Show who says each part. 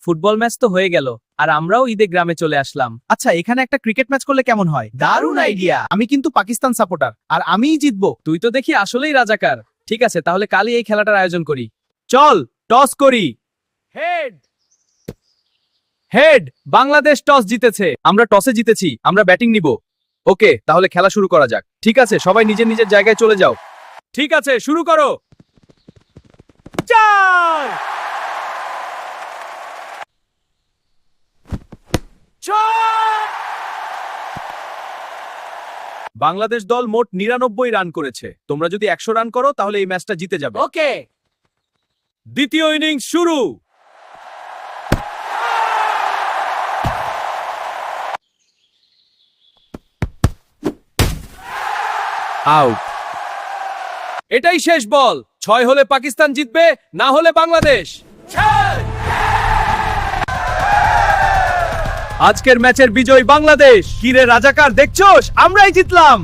Speaker 1: Football match তো হয়ে গেল, আর আমরাও ঈদে গ্রামে চলে আসলাম।
Speaker 2: আচ্ছা, এখানে একটা ক্রিকেট ম্যাচ করলে কেমন হয়? দারুণ আইডিয়া। আমি কিন্তু পাকিস্তান সাপোর্টার, আর আমিই জিতবো।
Speaker 1: তুই তো দেখি আসলেই রাজাকার। ঠিক আছে, তাহলে কালই এই খেলাটার আয়োজন করি। চল টস করি। Head head. বাংলাদেশ টস জিতেছে। আমরা টসে জিতেছি, আমরা ব্যাটিং নিব। ওকে, তাহলে খেলা শুরু করা যাক। ঠিক আছে, সবাই নিজের নিজের জায়গায় চলে যাও। ঠিক আছে, শুরু করো। চার। ছয়। বাংলাদেশ দল মোট ৯৯ রান করেছে। তোমরা যদি ১০০ রান করো তাহলে এই ম্যাচটা জিতে যাবে।
Speaker 2: ওকে।
Speaker 1: দ্বিতীয় ইনিংস শুরু। আউট। এটাই শেষ বল। ৬ হলে পাকিস্তান জিতবে, না হলে বাংলাদেশ। আজকের ম্যাচের বিজয়ী বাংলাদেশ। কিরে রাজাকার, দেখছোস আমরাই জিতলাম।